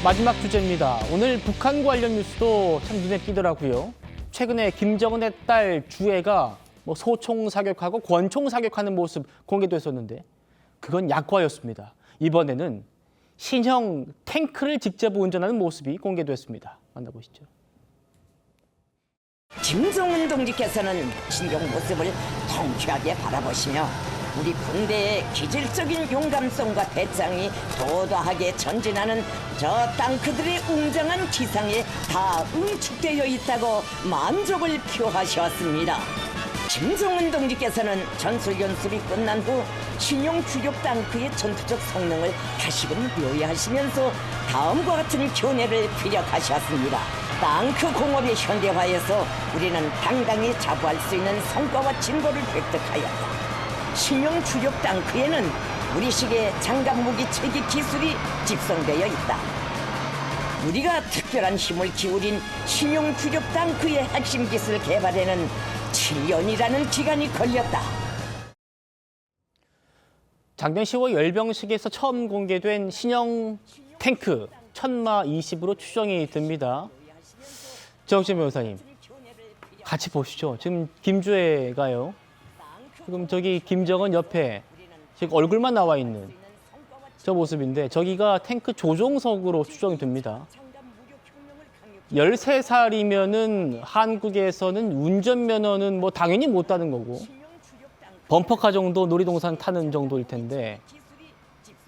마지막 주제입니다. 오늘 북한 관련 뉴스도 참 눈에 띄더라고요. 최근에 김정은의 딸 주애가 소총 사격하고 권총 사격하는 모습 공개됐었는데 그건 약과였습니다. 이번에는 신형 탱크를 직접 운전하는 모습이 공개됐습니다. 만나보시죠. 김정은 동지께서는 신경 모습을 통쾌하게 바라보시며 우리 군대의 기질적인 용감성과 배짱이 도도하게 전진하는 저 땅크들의 웅장한 기상에 다 응축되어 있다고 만족을 표하셨습니다. 김정은 동지께서는 전술 연습이 끝난 후 신형 주력 땅크의 전투적 성능을 다시금 묘야하시면서 다음과 같은 견해를 피력하셨습니다. 땅크 공업의 현대화에서 우리는 당당히 자부할 수 있는 성과와 진보를 획득하였다. 신형 주력 땅크에는 우리식의 장갑 무기 체계 기술이 집성되어 있다. 우리가 특별한 힘을 기울인 신형 주력 땅크의 핵심 기술 개발에는 7년이라는 기간이 걸렸다. 작년 10월 열병식에서 처음 공개된 신형 탱크 천마 20으로 추정이 됩니다. 정신 변호사님, 같이 보시죠. 지금 김주애가요. 지금 저기 김정은 옆에 지금 얼굴만 나와 있는 저 모습인데 저기가 탱크 조종석으로 추정이 됩니다. 13살이면은 한국에서는 운전면허는 당연히 못 따는 거고 범퍼카 정도 놀이동산 타는 정도일 텐데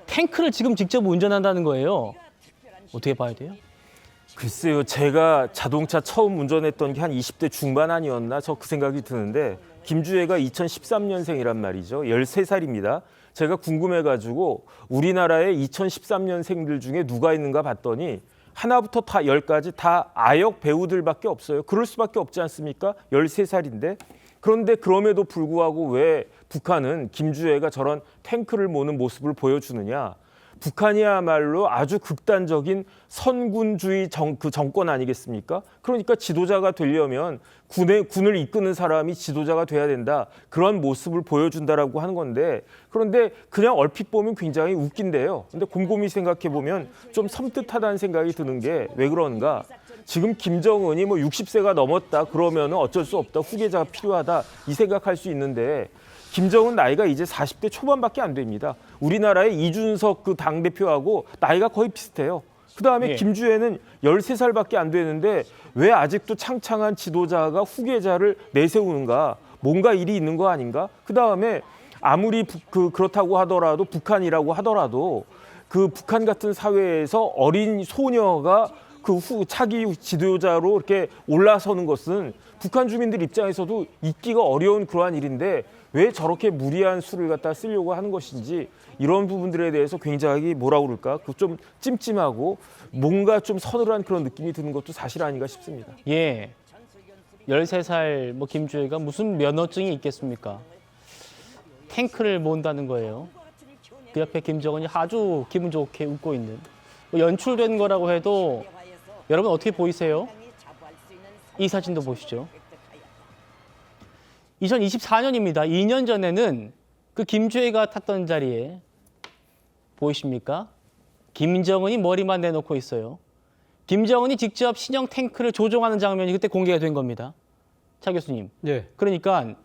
탱크를 지금 직접 운전한다는 거예요. 어떻게 봐야 돼요? 글쎄요, 제가 자동차 처음 운전했던 게 한 20대 중반 아니었나 저 그 생각이 드는데 김주애가 2013년생이란 말이죠. 13살입니다. 제가 궁금해가지고 우리나라의 2013년생들 중에 누가 있는가 봤더니 하나부터 다 10까지 다 아역 배우들밖에 없어요. 그럴 수밖에 없지 않습니까? 13살인데. 그런데 그럼에도 불구하고 왜 북한은 김주애가 저런 탱크를 모는 모습을 보여주느냐. 북한이야말로 아주 극단적인 선군주의 정권 아니겠습니까? 그러니까 지도자가 되려면 군을 이끄는 사람이 지도자가 돼야 된다. 그런 모습을 보여준다라고 하는 건데 그런데 그냥 얼핏 보면 굉장히 웃긴데요. 근데 곰곰이 생각해 보면 좀 섬뜩하다는 생각이 드는 게 왜 그런가? 지금 김정은이 60세가 넘었다 그러면 어쩔 수 없다. 후계자가 필요하다. 이 생각할 수 있는데 김정은 나이가 이제 40대 초반밖에 안 됩니다. 우리나라의 이준석 그 당대표하고 나이가 거의 비슷해요. 그다음에 예. 김주애는 13살밖에 안 되는데 왜 아직도 창창한 지도자가 후계자를 내세우는가? 뭔가 일이 있는 거 아닌가? 그다음에 아무리 그렇다고 하더라도 북한이라고 하더라도 그 북한 같은 사회에서 어린 소녀가 차기 지도자로 이렇게 올라서는 것은 북한 주민들 입장에서도 있기가 어려운 그러한 일인데 왜 저렇게 무리한 수를 갖다 쓰려고 하는 것인지 이런 부분들에 대해서 굉장히 좀 찜찜하고 뭔가 좀 서늘한 그런 느낌이 드는 것도 사실 아닌가 싶습니다. 예, 13살 김주애가 무슨 면허증이 있겠습니까? 탱크를 몬다는 거예요. 그 옆에 김정은이 아주 기분 좋게 웃고 있는 연출된 거라고 해도 여러분 어떻게 보이세요? 이 사진도 보시죠. 2024년입니다. 2년 전에는 그 김주애가 탔던 자리에 보이십니까? 김정은이 머리만 내놓고 있어요. 김정은이 직접 신형 탱크를 조종하는 장면이 그때 공개가 된 겁니다. 차 교수님. 네. 그러니까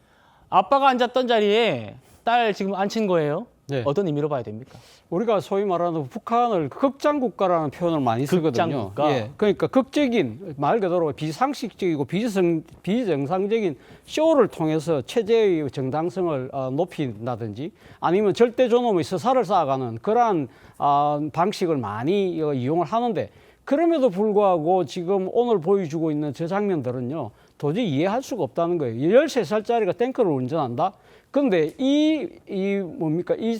아빠가 앉았던 자리에 딸 지금 앉힌 거예요. 네. 어떤 의미로 봐야 됩니까? 우리가 소위 말하는 북한을 극장국가라는 표현을 많이 쓰거든요. 극장국가. 예, 그러니까 극적인 말 그대로 비상식적이고 비정상적인 쇼를 통해서 체제의 정당성을 높인다든지 아니면 절대 존엄의 서사를 쌓아가는 그러한 방식을 많이 이용을 하는데 그럼에도 불구하고 지금 오늘 보여주고 있는 저 장면들은요. 도저히 이해할 수가 없다는 거예요. 13살짜리가 탱크를 운전한다? 그런데 이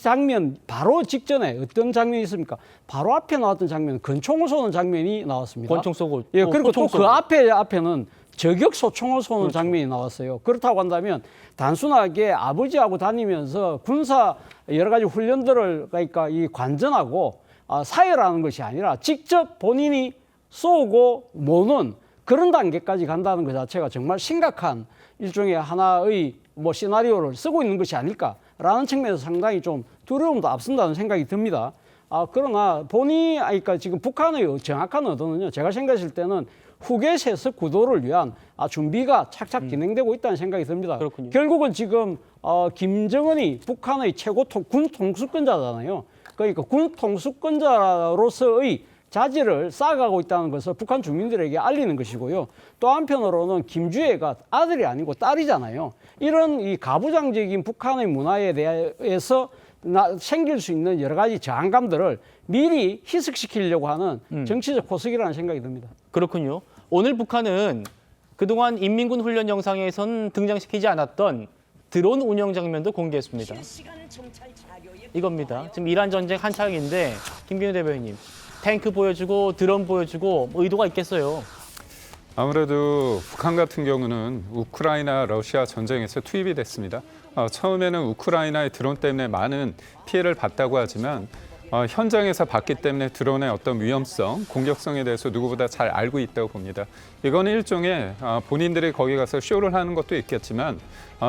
장면 바로 직전에 어떤 장면이 있습니까? 바로 앞에 나왔던 장면은 권총을 쏘는 장면이 나왔습니다. 권총 쏘고. 예, 그리고 또 그 쏘고. 앞에는 저격 소총을 쏘는 그렇죠. 장면이 나왔어요. 그렇다고 한다면 단순하게 아버지하고 다니면서 군사 여러 가지 훈련들을 그러니까 이 관전하고 사열하는 것이 아니라 직접 본인이 쏘고 모는 그런 단계까지 간다는 것 자체가 정말 심각한 일종의 하나의 시나리오를 쓰고 있는 것이 아닐까라는 측면에서 상당히 좀 두려움도 앞선다는 생각이 듭니다. 그러나 그러니까 지금 북한의 정확한 의도는요. 제가 생각했을 때는 후계 세습 구도를 위한 준비가 착착 진행되고 있다는 생각이 듭니다. 그렇군요. 결국은 지금 김정은이 북한의 최고 군 통수권자잖아요. 그러니까 군 통수권자로서의 자질을 쌓아가고 있다는 것을 북한 주민들에게 알리는 것이고요. 또 한편으로는 김주애가 아들이 아니고 딸이잖아요. 이런 이 가부장적인 북한의 문화에 대해서 생길 수 있는 여러 가지 저항감들을 미리 희석시키려고 하는 정치적 포석이라는 생각이 듭니다. 그렇군요. 오늘 북한은 그동안 인민군 훈련 영상에선 등장시키지 않았던 드론 운영 장면도 공개했습니다. 이겁니다. 지금 이란 전쟁 한창인데 김기현 대변인님, 탱크 보여주고 드론 보여주고 뭐 의도가 있겠어요. 아무래도 북한 같은 경우는 우크라이나 러시아 전쟁에서 투입이 됐습니다. 처음에는 우크라이나의 드론 때문에 많은 피해를 봤다고 하지만 현장에서 봤기 때문에 드론의 어떤 위험성, 공격성에 대해서 누구보다 잘 알고 있다고 봅니다. 이거는 일종의 본인들이 거기 가서 쇼를 하는 것도 있겠지만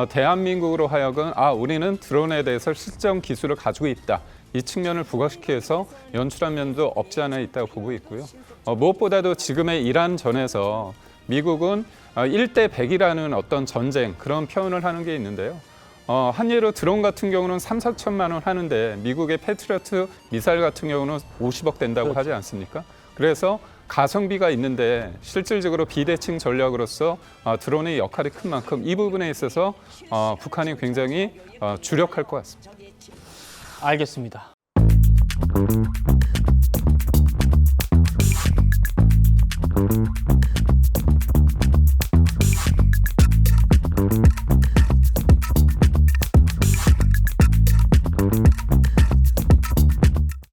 대한민국으로 하여금 우리는 드론에 대해서 실전 기술을 가지고 있다. 이 측면을 부각시켜서 연출한 면도 없지 않아 있다고 보고 있고요. 무엇보다도 지금의 이란전에서 미국은 1대 100이라는 어떤 전쟁 그런 표현을 하는 게 있는데요. 한 예로 드론 같은 경우는 3, 4천만 원 하는데 미국의 패트리어트 미사일 같은 경우는 50억 된다고 하지 않습니까? 그래서 가성비가 있는데 실질적으로 비대칭 전략으로서 드론의 역할이 큰 만큼 이 부분에 있어서 북한이 굉장히 주력할 것 같습니다. 알겠습니다.